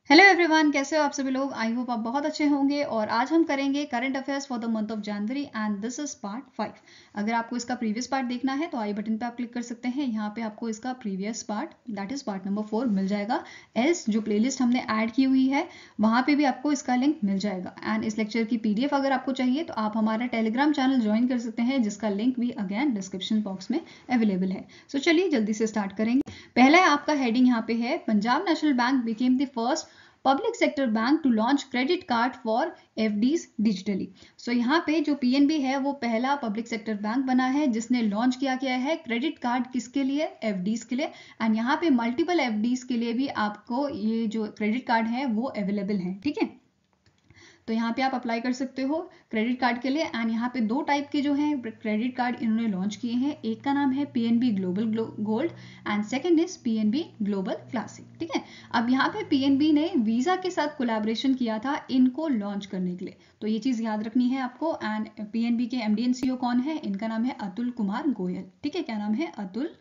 Hello everyone, कैसे हो आप सभी लोग। आई होप आप बहुत अच्छे होंगे। और आज हम करेंगे current affairs for the month of January and this is part 5। अगर आपको इसका प्रीवियस पार्ट देखना है तो आई बटन पे आप क्लिक कर सकते हैं। यहाँ पे आपको इसका previous part that is part number 4 मिल जाएगा। एस जो प्लेलिस्ट हमने ऐड की हुई है वहाँ पे भी आपको इसका लिंक मिल जाएगा। एंड इस लेक्चर की PDF अगर आपको चाहिए तो आप हमारा टेलीग्राम चैनल ज्वाइन कर सकते हैं, जिसका लिंक भी अगेन डिस्क्रिप्शन बॉक्स में अवेलेबल है। सो चलिए जल्दी से स्टार्ट करेंगे। पहला आपका हेडिंग यहाँ पे है, Punjab national bank became the first public sector bank to launch credit card for FDs digitally. So यहाँ पे जो PNB है वो पहला पब्लिक सेक्टर बैंक बना है जिसने लॉन्च किया गया है क्रेडिट कार्ड। किसके लिए? FDs के लिए। एंड यहाँ पे मल्टीपल FDs के लिए भी आपको ये जो क्रेडिट कार्ड है वो अवेलेबल है। ठीक है, तो यहाँ पे आप अप्लाई कर सकते हो क्रेडिट कार्ड के लिए। एंड यहाँ पे दो टाइप के जो हैं क्रेडिट कार्ड इन्होंने लॉन्च किए हैं। एक का नाम है PNB global gold and second is PNB global classic. ठीक है, अब यहाँ पे PNB ने वीजा के साथ कोलैबोरेशन किया था इनको लॉन्च करने के लिए, तो ये चीज याद रखनी है आपको। एंड PNB के MD and CEO कौन है? इनका नाम है अतुल कुमार गोयल। ठीक है, क्या नाम है? अतुल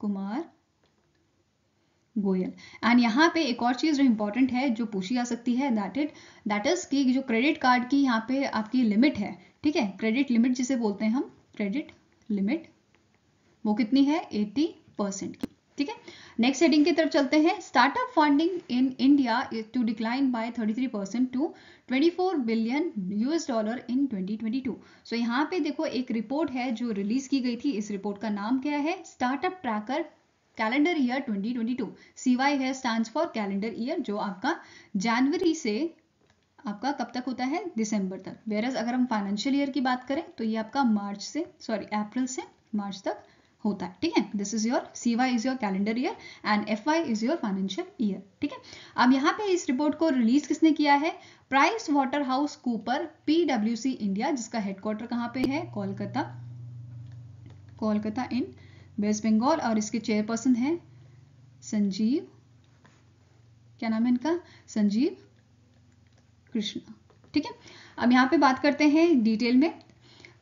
कुमार गोयल। एंड यहाँ पे एक और चीज जो इंपॉर्टेंट है जो पूछी जा सकती है दैट इज कि जो क्रेडिट कार्ड की यहाँ पे आपकी लिमिट है, ठीक है, क्रेडिट लिमिट जिसे बोलते हैं हम, क्रेडिट लिमिट वो कितनी है? 80% की। ठीक है, नेक्स्ट हेडिंग की तरफ चलते हैं। Startup funding in India to decline by 33% to $24 billion in 2022। So यहाँ पे देखो एक रिपोर्ट है जो रिलीज की गई थी। इस रिपोर्ट का नाम क्या है? Startup tracker calendar year 2022। CY है स्टैंड्स फॉर कैलेंडर ईयर, जो आपका जनवरी से आपका कब तक होता है? दिसंबर तक। वेरस अगर हम फाइनेंशियल ईयर की बात करें तो ये आपका अप्रैल से मार्च तक होता है। ठीक है, this is your CY is your calendar year and FY is your financial year. ठीक है, अब यहाँ पे इस रिपोर्ट को रिलीज किसने किया है? Price Water house Cooper PwC India, जिसका हेडक्वार्टर कहाँ पे है? कोलकाता इन वेस्ट बंगाल। और इसके चेयरपर्सन है संजीव, क्या नाम है इनका? संजीव कृष्णा। ठीक है, अब यहाँ पे बात करते हैं डिटेल में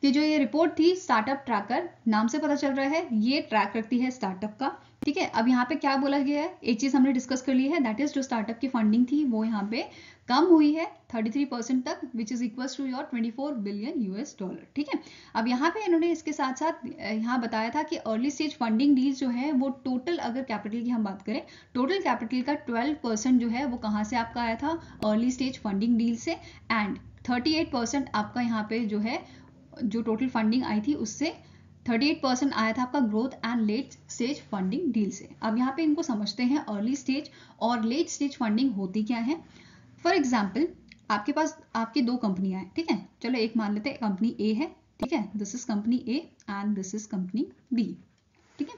कि जो ये रिपोर्ट थी स्टार्टअप ट्रैकर, नाम से पता चल रहा है ये ट्रैक रखती है स्टार्टअप का। ठीक है, अब यहाँ पे क्या बोला गया है? एक चीज हमने डिस्कस कर ली है, दैट इज जो स्टार्टअप की फंडिंग थी वो यहाँ पे कम हुई है 33% तक, which is equals to your $24 billion. ठीक है, अब यहाँ पे इन्होंने इसके साथ साथ यहाँ बताया था कि अर्ली स्टेज फंडिंग डील जो है वो टोटल, अगर कैपिटल की हम बात करें, टोटल कैपिटल का 12% जो है वो कहाँ से आपका आया था? अर्ली स्टेज फंडिंग डील से। एंड 38% आपका यहाँ पे जो है, जो टोटल फंडिंग आई थी उससे 38% आया था आपका growth and let stage funding deal से। अब यहाँ पे इनको समझते हैं अर्ली स्टेज और लेट स्टेज फंडिंग होती क्या है। फॉर एग्जाम्पल आपके पास आपकी दो कंपनियां हैं। ठीक है, चलो एक मान लेते हैं कंपनी A है। ठीक है, this is company A and this is company B। ठीक है,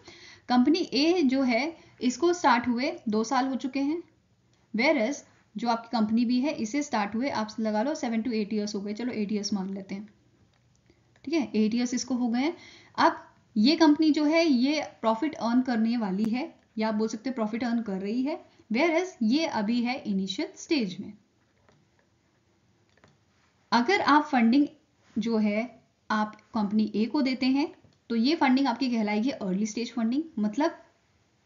कंपनी A जो है इसको स्टार्ट हुए 2 साल हो चुके हैं, वेयर एज जो आपकी कंपनी B है इसे स्टार्ट हुए आप लगा लो 7 to 8 ईयर्स हो गए। चलो 8 ईयर्स मान लेते हैं। ठीक है, 8 ईयर्स इसको हो गए। अब ये कंपनी जो है ये प्रॉफिट अर्न करने वाली है, या आप बोल सकते हो प्रॉफिट अर्न कर रही है, वेयर एज ये अभी है इनिशियल स्टेज में। अगर आप फंडिंग जो है आप कंपनी A को देते हैं तो ये फंडिंग आपकी कहलाएगी अर्ली स्टेज फंडिंग। मतलब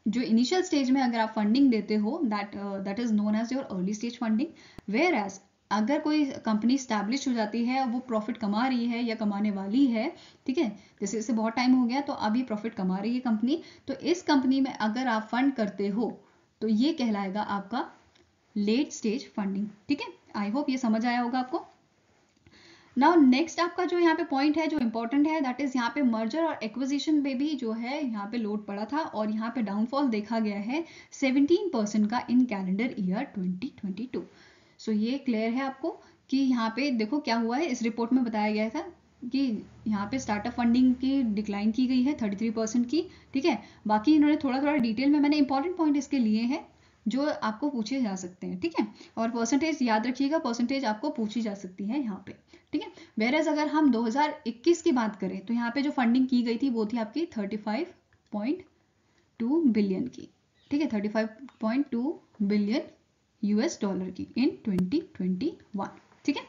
जो इनिशियल स्टेज में अगर आप फंडिंग देते हो that is known as your early stage funding. Whereas अगर कोई कंपनी स्टैब्लिश हो जाती है, वो प्रॉफिट कमा रही है या कमाने वाली है, ठीक है, जैसे इसे बहुत टाइम हो गया तो अभी प्रॉफिट कमा रही है कंपनी, तो इस कंपनी में अगर आप फंड करते हो तो ये कहलाएगा आपका लेट स्टेज फंडिंग। ठीक है, आई होप ये समझ आया होगा आपको। नाउ नेक्स्ट आपका जो यहाँ पे पॉइंट है जो इंपॉर्टेंट है, दैट इज यहाँ पे मर्जर और एक्विजिशन में भी जो है यहाँ पे लोड पड़ा था और यहाँ पे डाउनफॉल देखा गया है 17% का इन कैलेंडर ईयर 2022। सो ये क्लियर है आपको कि यहाँ पे देखो क्या हुआ है। इस रिपोर्ट में बताया गया था कि यहाँ पे स्टार्टअप फंडिंग की डिक्लाइन की गई है 33% की। ठीक है, बाकी इन्होंने थोड़ा थोड़ा डिटेल में मैंने इंपॉर्टेंट पॉइंट इसके लिए हैं जो आपको पूछे जा सकते हैं। ठीक है, और परसेंटेज याद रखिएगा, परसेंटेज आपको पूछी जा सकती है यहाँ पे। ठीक है, वेरएज अगर हम 2021 की बात करें तो यहाँ पे जो फंडिंग की गई थी वो थी आपकी 35.2 बिलियन की। ठीक है, 35.2 बिलियन US डॉलर की इन 2021। ठीक है,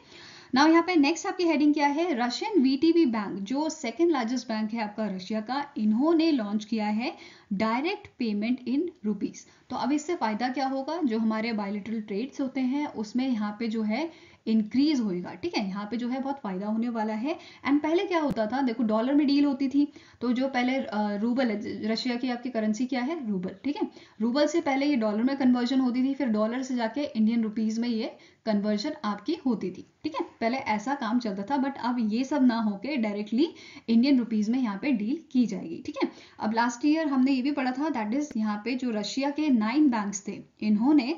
नाउ यहाँ पे नेक्स्ट आपकी हेडिंग क्या है, रशियन वीटीबी बैंक जो सेकंड लार्जेस्ट बैंक है आपका रशिया का, इन्होंने लॉन्च किया है डायरेक्ट पेमेंट इन रुपीस। तो अब इससे फायदा क्या होगा, जो हमारे बायलैटरल ट्रेड्स होते हैं उसमें यहाँ पे जो है इंक्रीज होएगा, ठीक है, यहाँ पे जो है बहुत फायदा होने वाला है। एंड पहले क्या होता था, देखो डॉलर में डील होती थी, तो जो पहले रूबल है, रशिया की आपकी करेंसी क्या है, रूबल, ठीक है, रूबल से पहले ये डॉलर में कन्वर्जन होती थी, फिर डॉलर से जाके इंडियन रुपीज में ये कन्वर्जन आपकी होती थी, ठीक है, पहले ऐसा काम चलता था। बट अब ये सब ना होके डायरेक्टली इंडियन रुपीज में यहाँ पे डील की जाएगी, ठीक है। अब लास्ट ईयर हमने ये भी पढ़ा था, दैट इज यहाँ पे जो रशिया के 9 बैंक्स थे, इन्होंने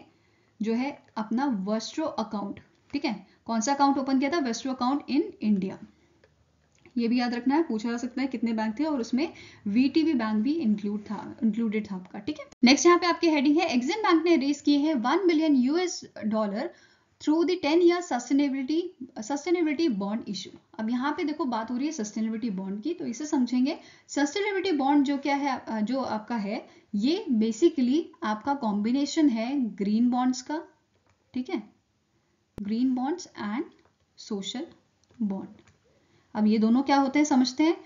जो है अपना वेस्ट्रो अकाउंट, ठीक है, कौन सा अकाउंट ओपन किया था, वेस्ट्रो अकाउंट इन इंडिया। ये भी याद रखना है, पूछा जा सकता है कितने बैंक थे, और उसमें वीटीबी बैंक भी इंक्लूडेड था आपका, ठीक है। नेक्स्ट यहाँ पे आपकी हेडिंग है, एक्सिम बैंक ने रेज किए हैं $1 billion through the 10 year sustainability bond issue. अब यहाँ पे देखो बात हो रही है सस्टेनेबिलिटी बॉन्ड की, तो इसे समझेंगे। सस्टेनेबिलिटी बॉन्ड जो क्या है, जो आपका है, ये बेसिकली आपका कॉम्बिनेशन है ग्रीन बॉन्ड्स का, ठीक है, green bonds and social bond. अब ये दोनों क्या होते हैं समझते हैं।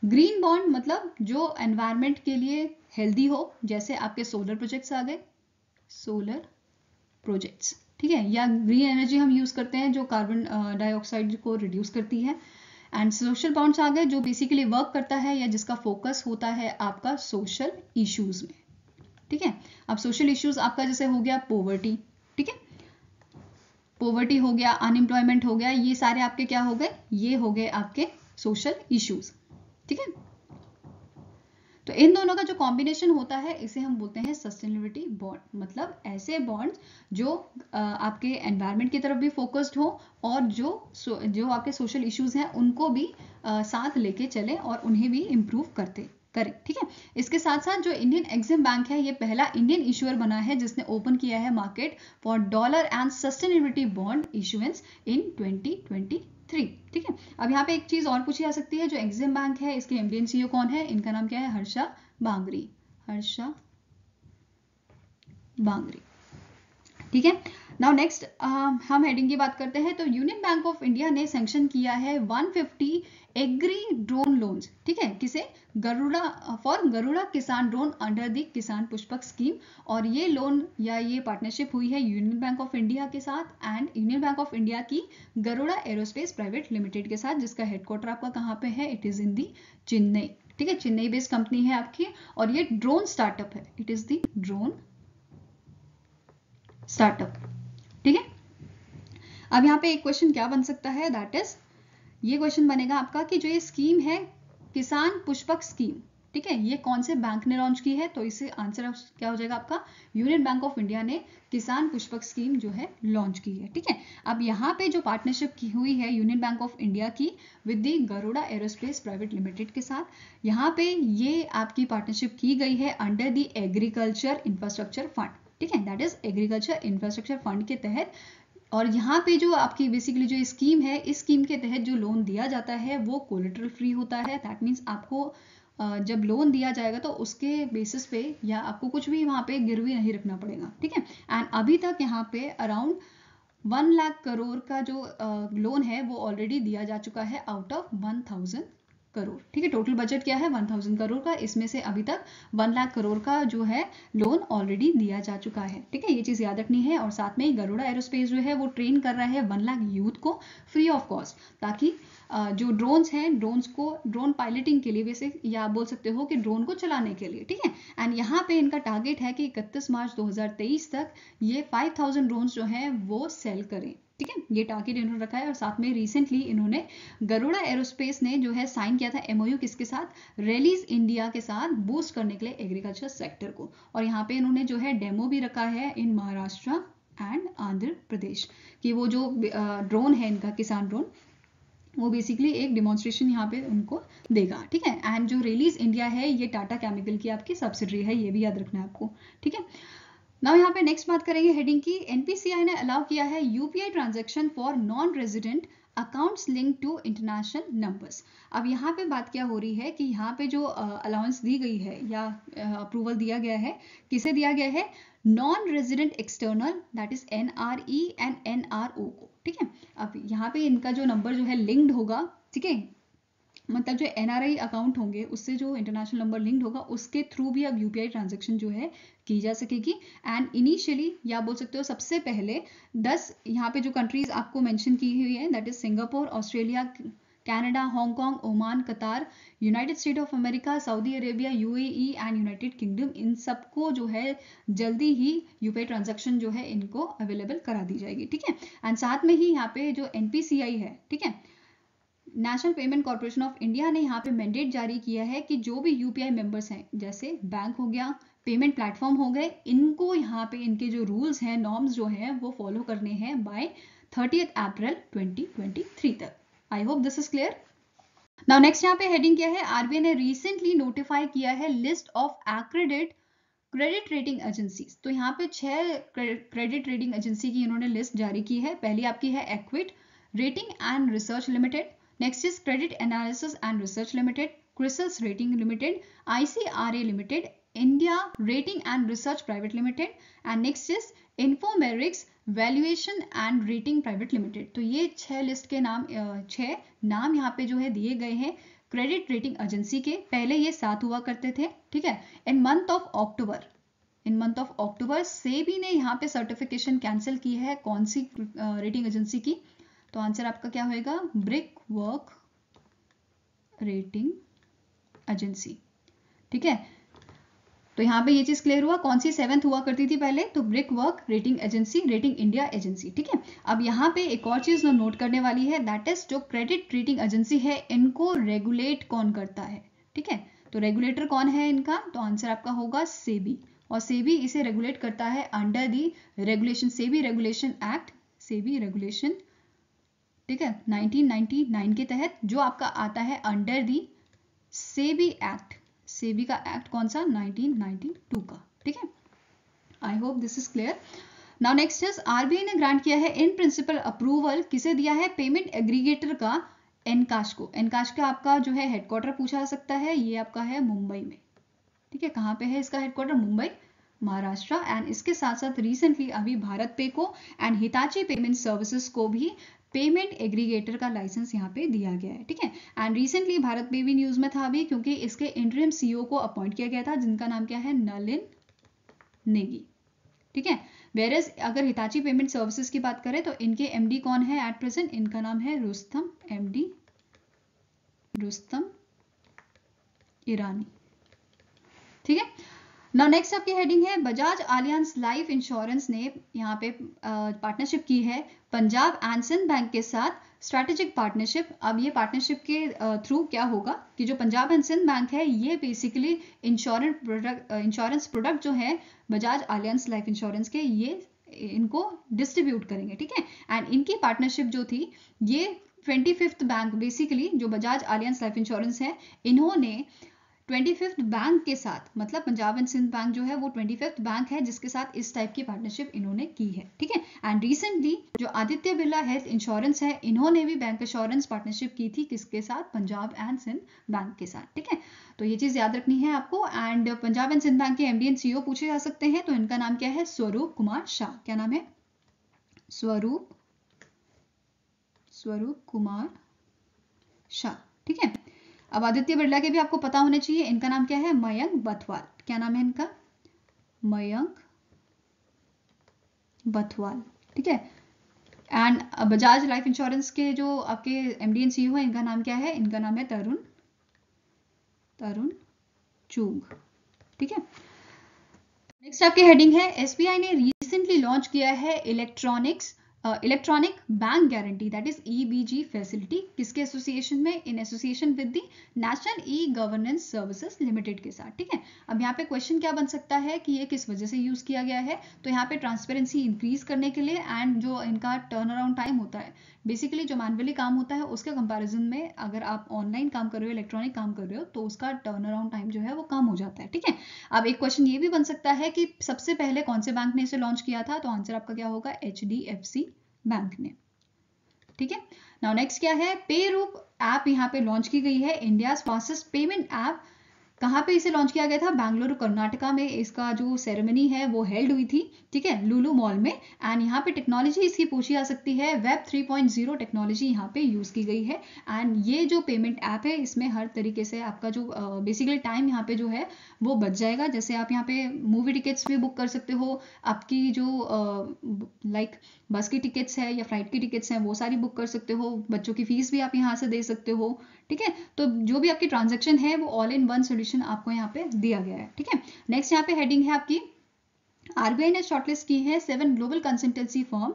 ग्रीन बॉन्ड मतलब जो एनवायरनमेंट के लिए हेल्दी हो, जैसे आपके सोलर प्रोजेक्ट्स आ गए, सोलर प्रोजेक्ट्स, ठीक है, या ग्रीन एनर्जी हम यूज करते हैं जो कार्बन डाइऑक्साइड को रिड्यूस करती है। एंड सोशल बॉन्ड्स आ गए जो बेसिकली वर्क करता है या जिसका फोकस होता है आपका सोशल इश्यूज में, ठीक है। अब सोशल इश्यूज आपका जैसे हो गया पोवर्टी, ठीक है, पोवर्टी हो गया, अनएम्प्लॉयमेंट हो गया, ये सारे आपके क्या हो गए, ये हो गए आपके सोशल इश्यूज, ठीक है। तो इन दोनों का जो कॉम्बिनेशन होता है इसे हम बोलते हैं सस्टेनेबिलिटी बॉन्ड, मतलब ऐसे बॉन्ड्स जो आपके एनवायरनमेंट की तरफ भी फोकस्ड हो और जो आपके सोशल इश्यूज हैं उनको भी साथ लेके चले और उन्हें भी इम्प्रूव करें, ठीक है। इसके साथ साथ जो इंडियन एक्सिम बैंक है, ये पहला इंडियन इशूअर बना है जिसने ओपन किया है market for dollar and sustainability bond issuance in 2023, ठीक है। अब यहाँ पे एक चीज और पूछी जा सकती है, जो एक्सिम बैंक है इसके एमडी एंड सीईओ कौन है, इनका नाम क्या है, हर्षा बांगरी, हर्षा बांगरी, ठीक है। नाउ नेक्स्ट हम हेडिंग की बात करते हैं। तो यूनियन बैंक ऑफ इंडिया ने सैंक्शन किया है 150 एग्री ड्रोन लोन्स, ठीक है, किसे, गरुड़ा किसान ड्रोन अंडर द किसान पुष्पक स्कीम। और ये लोन या ये पार्टनरशिप हुई है यूनियन बैंक ऑफ इंडिया के साथ and union bank of India की गरुड़ा एरोस्पेस प्राइवेट लिमिटेड के साथ, जिसका हेडक्वार्टर आपका कहाँ पे है, इट इज इन दी चेन्नई, ठीक है, चेन्नई बेस्ड कंपनी है आपकी। और ये ड्रोन स्टार्टअप है, it is the drone startup, ठीक है। अब यहाँ पे एक क्वेश्चन क्या बन सकता है, दैट इज ये क्वेश्चन बनेगा आपका कि जो ये स्कीम है किसान पुष्पक स्कीम, ठीक है, ये कौन से बैंक ने लॉन्च की है, तो इसे आंसर क्या हो जाएगा आपका, यूनियन बैंक ऑफ इंडिया ने किसान पुष्पक स्कीम जो है लॉन्च की है, ठीक है। अब यहाँ पे जो पार्टनरशिप की हुई है यूनियन बैंक ऑफ इंडिया की with the Garuda aerospace private limited के साथ, यहाँ पे ये आपकी पार्टनरशिप की गई है under the agriculture infrastructure fund, ठीक है, that is agriculture infrastructure fund के तहत। और यहाँ पे जो आपकी बेसिकली जो स्कीम है, इस स्कीम के तहत जो लोन दिया जाता है वो कोलेटरल फ्री होता है। दैट मीन्स आपको जब लोन दिया जाएगा तो उसके बेसिस पे या आपको कुछ भी वहाँ पे गिरवी नहीं रखना पड़ेगा, ठीक है। एंड अभी तक यहाँ पे अराउंड 1 लाख करोड़ का जो लोन है वो ऑलरेडी दिया जा चुका है आउट ऑफ 1000 करोड़, ठीक है। टोटल बजट क्या है 1000 करोड़ का, इसमें से अभी तक 1 लाख करोड़ का जो है लोन ऑलरेडी दिया जा चुका है, ठीक है, ये चीज याद रखनी है। और साथ में ही गरुड़ा एरोस्पेस जो है वो ट्रेन कर रहा है 1 लाख यूथ को फ्री ऑफ कॉस्ट, ताकि जो ड्रोन्स हैं, ड्रोन पायलटिंग के लिए वैसे, या आप बोल सकते हो कि ड्रोन को चलाने के लिए, ठीक है। एंड यहाँ पे इनका टारगेट है कि 31 मार्च 2023 तक ये 5000 ड्रोन्स जो है वो सेल करें, ठीक है, ये टारगेट इन्होंने रखा है। और साथ में रिसेंटली इन्होंने गरुड़ा एरोस्पेस ने जो है साइन किया था एमओयू किसके साथ, रेलीज इंडिया के साथ, बूस्ट करने के लिए एग्रीकल्चर सेक्टर को। और यहाँ पे इन्होंने जो है डेमो भी रखा है इन महाराष्ट्र एंड आंध्र प्रदेश कि वो जो ड्रोन है इनका किसान ड्रोन, वो बेसिकली एक डिमॉन्स्ट्रेशन यहाँ पे उनको देगा, ठीक है। एंड जो रेलीज इंडिया है ये टाटा केमिकल की आपकी सब्सिडरी है, ये भी याद रखना है आपको, ठीक है। नाउ यहाँ पे नेक्स्ट बात करेंगे हेडिंग की, एनपीसीआई ने अलाउ किया है UPI transaction for non resident accounts link to international numbers. अब यहाँ पे बात क्या हो रही है कि यहाँ पे जो अलाउंस दी गई है या अप्रूवल दिया गया है, किसे दिया गया है, non resident external that is NRE and NRO को, ठीक है। अब यहाँ पे इनका जो नंबर जो है लिंक्ड होगा, ठीक है, मतलब जो NRI अकाउंट होंगे उससे जो इंटरनेशनल नंबर लिंक्ड होगा उसके थ्रू भी अब UPI ट्रांजेक्शन जो है की जा सकेगी। एंड इनिशियली या बोल सकते हो सबसे पहले 10 यहाँ पे जो कंट्रीज आपको मेंशन की हुई है that is Singapore, Australia, Canada, Hong Kong, Oman, Qatar, United state of America, Saudi Arabia, UAE and United Kingdom, इन सबको जो है जल्दी ही UPI ट्रांजेक्शन जो है इनको अवेलेबल करा दी जाएगी, ठीक है। एंड साथ में ही यहाँ पे जो NPCI है, ठीक है, national payment corporation of India ने यहाँ पे मैंडेट जारी किया है कि जो भी UPI मेंबर्स हैं, जैसे बैंक हो गया, पेमेंट प्लेटफॉर्म हो गए, इनको यहाँ पे इनके जो रूल्स हैं, नॉर्म्स जो हैं वो फॉलो करने हैं बाय 30 अप्रैल 2023 तक। I hope this is clear. Now next यहाँ पे हेडिंग क्या है, RBI ने रिसेंटली नोटिफाई किया है list of credit rating agencies. तो यहाँ पे 6 क्रेडिट रेटिंग एजेंसी की इन्होंने लिस्ट जारी की है। पहली आपकी है Acuite rating and research limited, next is credit analysis and research limited, CRISIL's rating limited, ICRA limited, India rating and research private limited, and next is Infomerics valuation and rating private limited. तो ये 6 लिस्ट के नाम 6 नाम यहाँ पे जो है दिए गए हैं क्रेडिट रेटिंग एजेंसी के। पहले ये 7 हुआ करते थे, ठीक है। इन मंथ ऑफ अक्टूबर सेबी ने यहाँ पे सर्टिफिकेशन कैंसिल की है। कौन सी रेटिंग एजेंसी की? तो आंसर आपका क्या होएगा, ब्रिक वर्क रेटिंग एजेंसी, ठीक है। तो यहाँ पे ये चीज क्लियर हुआ, कौन सी 7th हुआ करती थी पहले, तो brick work rating agency, rating India agency, ठीक है। अब यहाँ पे एक और चीज नोट करने वाली है, दैट इज जो क्रेडिट रेटिंग एजेंसी है इनको रेगुलेट कौन करता है, ठीक है। तो रेगुलेटर कौन है इनका, तो आंसर आपका होगा सेबी, और सेबी इसे रेगुलेट करता है under the regulation, SEBI regulation act, SEBI regulation, ठीक है, 1999 के तहत, जो आपका आता है under the SEBI act. SEBI का एक्ट कौन सा, 1992 का, ठीक है। I hope this is clear. Now next is RBI ने ग्रांट किया है इन प्रिंसिपल अप्रूवल, किसे दिया है, पेमेंट एग्रीगेटर का, एनकाश को। एनकाश का आपका जो है हेडक्वार्टर पूछा जा सकता है, ये आपका है मुंबई में, ठीक है। कहाँ पे है इसका हेडक्वार्टर, मुंबई, महाराष्ट्र। एंड इसके साथ साथ रिसेंटली अभी भारत पे को एंड हिताची पेमेंट सर्विसेज को भी पेमेंट एग्रीगेटर का लाइसेंस यहाँ पे दिया गया है, ठीक है। एंड रिसेंटली भारत पे भी न्यूज में था अभी, क्योंकि इसके इंटरिम CEO को अपॉइंट किया गया था, जिनका नाम क्या है, नलिन नेगी, ठीक है। वेरएज अगर हिताची पेमेंट सर्विसेज की बात करें तो इनके MD कौन है एट प्रेजेंट, इनका नाम है रुस्तम, MD रुस्तम ईरानी, ठीक है। नाउ नेक्स्ट आपकी हेडिंग है, बजाज आलियांज लाइफ इंश्योरेंस ने यहाँ पे पार्टनरशिप की है पंजाब एंड सिंध बैंक के साथ, स्ट्रैटेजिक पार्टनरशिप। अब ये पार्टनरशिप के थ्रू क्या होगा कि जो पंजाब एंड सिंध बैंक है ये बेसिकली इंश्योरेंस प्रोडक्ट जो है बजाज आलियांज लाइफ इंश्योरेंस के, ये इनको डिस्ट्रीब्यूट करेंगे, ठीक है। एंड इनकी पार्टनरशिप जो थी, ये 25th बैंक, बेसिकली जो बजाज आलियांज लाइफ इंश्योरेंस है, इन्होंने 25th बैंक के साथ, मतलब पंजाब एंड सिंध बैंक जो है वो 25th बैंक है जिसके साथ इस टाइप की पार्टनरशिप इन्होंने की है, ठीक है। एंड रिसेंटली जो आदित्य बिरला हेल्थ इंश्योरेंस है, इन्होंने भी बैंक इंश्योरेंस पार्टनरशिप की थी, किसके साथ, पंजाब एंड सिंध बैंक के साथ, ठीक है। तो ये चीज याद रखनी है आपको। And Punjab and Sind bank के MD एंड CEO पूछे जा सकते हैं, तो इनका नाम क्या है, स्वरूप कुमार शाह। क्या नाम है, स्वरूप कुमार शाह, ठीक है। अब आदित्य बिरला के भी आपको पता होने चाहिए, इनका नाम क्या है, मयंक बथवाल। क्या नाम है इनका, मयंक बथवाल, ठीक है। एंड बजाज लाइफ इंश्योरेंस के जो आपके MD एंड CEO है, इनका नाम क्या है, इनका नाम है तरुण चूग, ठीक है। नेक्स्ट आपकी हेडिंग है, SBI ने रिसेंटली लॉन्च किया है electronic bank guarantee, that is EBG facility, किसके एसोसिएशन में, in association with the national e-governance services limited के साथ, ठीक है। अब यहाँ पे क्वेश्चन क्या बन सकता है कि ये किस वजह से यूज किया गया है, तो यहाँ पे ट्रांसपेरेंसी इंक्रीज करने के लिए, एंड जो इनका टर्न अराउंड टाइम होता है, बेसिकली जो मैनुअली काम होता है उसके कंपैरिजन में अगर आप ऑनलाइन काम कर रहे हो, इलेक्ट्रॉनिक काम कर रहे हो, तो उसका टर्न अराउंड टाइम जो है वो कम हो जाता है, ठीक है। अब एक क्वेश्चन ये भी बन सकता है कि सबसे पहले कौन से बैंक ने इसे लॉन्च किया था, तो आंसर आपका क्या होगा, HDFC बैंक ने, ठीक है। नाउ नेक्स्ट क्या है, पे रूप ऐप यहाँ पे लॉन्च की गई है, इंडिया फास्टेस्ट पेमेंट ऐप कहाँ पे इसे लॉन्च किया गया था? बेंगलुरु कर्नाटका में इसका जो सेरेमनी है वो हेल्ड हुई थी, ठीक है, लुलु मॉल में। एंड यहाँ पे टेक्नोलॉजी इसकी पूछी जा सकती है, वेब 3.0 टेक्नोलॉजी यहाँ पे यूज़ की गई है। एंड ये जो पेमेंट ऐप है इसमें हर तरीके से आपका जो बेसिकली टाइम यहाँ पे जो है वो बच जाएगा। जैसे आप यहाँ पे मूवी टिकट्स भी बुक कर सकते हो, आपकी जो लाइक बस की टिकट्स है या फ्लाइट की टिकट्स हैं वो सारी बुक कर सकते हो, बच्चों की फीस भी आप यहाँ से दे सकते हो, ठीक है। तो जो भी आपकी ट्रांजैक्शन है वो ऑल इन वन सोल्यूशन आपको यहाँ पे दिया गया है, ठीक है। नेक्स्ट यहाँ पे हेडिंग है आपकी, आरबीआई ने शॉर्टलिस्ट की है 7 global consultancy firm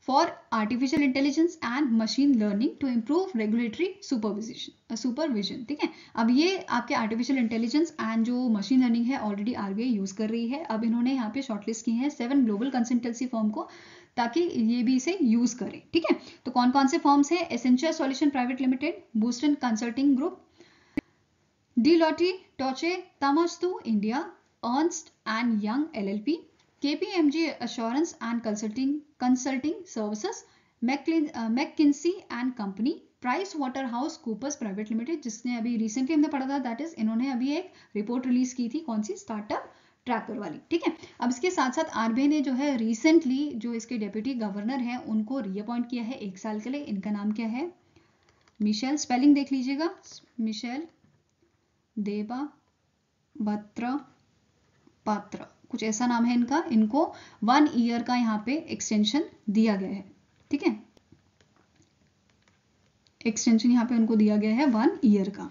for artificial intelligence and machine learning to improve regulatory supervision, ठीक है। अब ये आपके आर्टिफिशियल इंटेलिजेंस एंड जो मशीन लर्निंग है ऑलरेडी आरबीआई यूज कर रही है। अब इन्होंने यहाँ पे शॉर्टलिस्ट की है 7 ग्लोबल कंसल्टेंसी फर्म को, ताकि ये भी इसे यूज करें, ठीक है। तो कौन कौन से फर्म्स है? Essential solution private limited, Boston consulting group, Deloitte Touche Tohmatsu India, Ernst and Young LLP, KPMG Assurance and Consulting Services, McKinsey and Company, Price Water House Coopers private limited, जिसने अभी रिसेंटली हमने पढ़ा था, that is इन्होंने अभी एक report release की थी, कौन सी? स्टार्टअप ट्रैकर वाली, ठीक है। अब इसके साथ साथ आरबीआई ने जो है रिसेंटली जो इसके डेप्यूटी गवर्नर हैं उनको रीअपॉइंट किया है 1 साल के लिए। इनका नाम क्या है? मिशेल, स्पेलिंग देख लीजिएगा, मिशेल देबा बत्र पात्र, कुछ ऐसा नाम है इनका। इनको 1 ईयर का यहाँ पे एक्सटेंशन दिया गया है, ठीक है। एक्सटेंशन यहाँ पे उनको दिया गया है 1 ईयर का।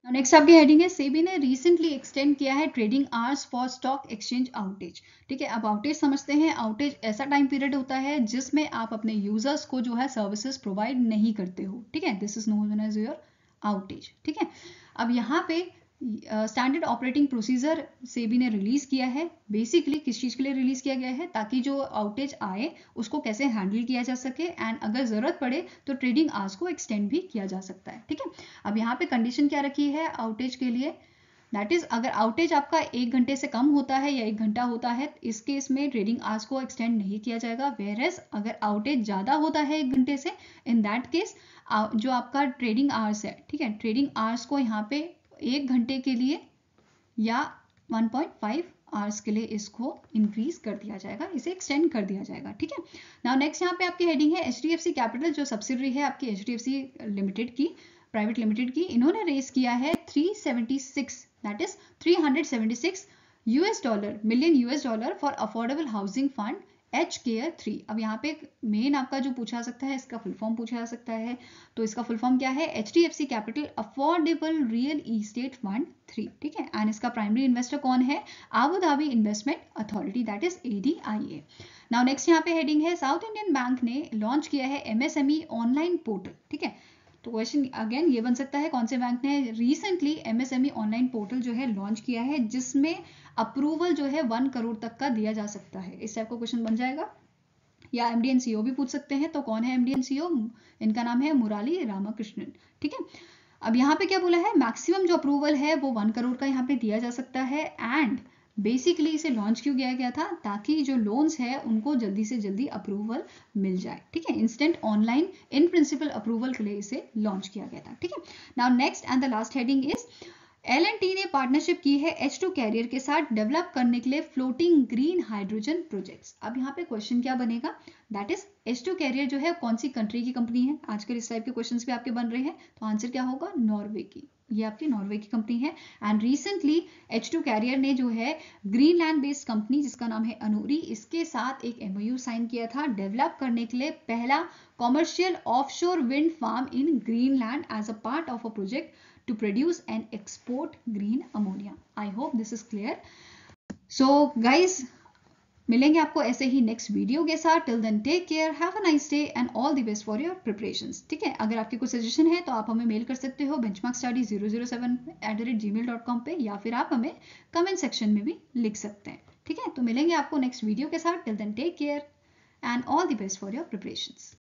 नेक्स्ट आपकी हेडिंग है, सेबी ने रिसेंटली एक्सटेंड किया है trading hours for stock exchange outage, ठीक है। अब आउटेज समझते हैं, आउटेज ऐसा टाइम पीरियड होता है जिसमें आप अपने यूजर्स को जो है सर्विसेज प्रोवाइड नहीं करते हो, ठीक है। This is known as your outage, ठीक है। अब यहाँ पे स्टैंडर्ड ऑपरेटिंग प्रोसीजर सेबी ने रिलीज किया है। बेसिकली किस चीज के लिए रिलीज किया गया है? ताकि जो आउटेज आए उसको कैसे हैंडल किया जा सके, एंड अगर जरूरत पड़े तो ट्रेडिंग आवर्स को एक्सटेंड भी किया जा सकता है, ठीक है। अब यहाँ पे कंडीशन क्या रखी है आउटेज के लिए? दैट इज, अगर आउटेज आपका 1 घंटे से कम होता है या 1 घंटा होता है, इस केस में ट्रेडिंग आवर्स को एक्सटेंड नहीं किया जाएगा। वेयरएज अगर आउटेज ज्यादा होता है 1 घंटे से, इन दैट केस जो आपका ट्रेडिंग आवर्स है, ठीक है, ट्रेडिंग आवर्स को यहाँ पे 1 घंटे के लिए या 1.5 आवर्स के लिए इसको इंक्रीज कर दिया जाएगा, इसे एक्सटेंड कर दिया जाएगा, ठीक है। नाउ नेक्स्ट यहाँ पे आपकी हेडिंग है, एचडीएफसी कैपिटल जो सब्सिडरी है आपकी एचडीएफसी लिमिटेड की, प्राइवेट लिमिटेड की, इन्होंने रेस किया है 376 that is $376 million for affordable housing fund H care 3। अब यहाँ पे मेन आपका जो पूछा सकता है, इसका फुल फॉर्म पूछा जा सकता है, तो इसका फुल फॉर्म क्या है? HDFC capital affordable real estate fund 3, ठीक है। एंड इसका प्राइमरी इन्वेस्टर कौन है? Abu Dhabi investment authority that is ADIA। Now next यहाँ पे हेडिंग है, साउथ इंडियन बैंक ने लॉन्च किया है MSME ऑनलाइन पोर्टल, ठीक है। तो क्वेश्चन अगेन ये बन सकता है, कौन से बैंक ने रिसेंटली MSME ऑनलाइन पोर्टल जो है लॉन्च किया है, जिसमें अप्रूवल जो है 1 करोड़ तक का दिया जा सकता है। इस टाइप का क्वेश्चन बन जाएगा, या MD and CEO भी पूछ सकते हैं। तो कौन है MD and CEO? इनका नाम है मुराली रामाकृष्णन, ठीक है। अब यहाँ पे क्या बोला है? मैक्सिमम जो अप्रूवल है वो 1 करोड़ का यहाँ पे दिया जा सकता है। एंड बेसिकली इसे लॉन्च क्यों किया गया था? ताकि जो लोन्स है उनको जल्दी से जल्दी अप्रूवल मिल जाए, ठीक है। Instant online in principle approval के लिए इसे लॉन्च किया गया था, ठीक है। Now next and the last heading is, L&T ने पार्टनरशिप की है H2 कैरियर के साथ डेवलप करने के लिए फ्लोटिंग ग्रीन हाइड्रोजन प्रोजेक्ट्स। अब यहाँ पे क्वेश्चन क्या बनेगा? दैट इज H2 कैरियर जो है कौन सी कंट्री की कंपनी है? आजकल इस टाइप के क्वेश्चंस भी आपके बन रहे हैं, तो आंसर क्या होगा? नॉर्वे की। ये आपकी नॉर्वे की कंपनी है। एंड रिसेंटली H2 कैरियर ने जो है ग्रीनलैंड बेस्ड कंपनी जिसका नाम है अनूरी, इसके साथ एक MOU साइन किया था डेवलप करने के लिए पहला commercial offshore wind farm in Greenland as a part of a project to produce and export green ammonia. I hope this is clear. So guys, मिलेंगे आपको ऐसे ही नेक्स्ट वीडियो के साथ। Till then take care, have a nice day and all the best for your preparations, ठीक है। अगर आपके कोई सजेशन है तो आप हमें मेल कर सकते हो benchmarkstudy007@gmail.com पे, या फिर आप हमें कमेंट सेक्शन में भी लिख सकते हैं, ठीक है। तो मिलेंगे आपको नेक्स्ट वीडियो के साथ। Till then take care and all the best for your preparations.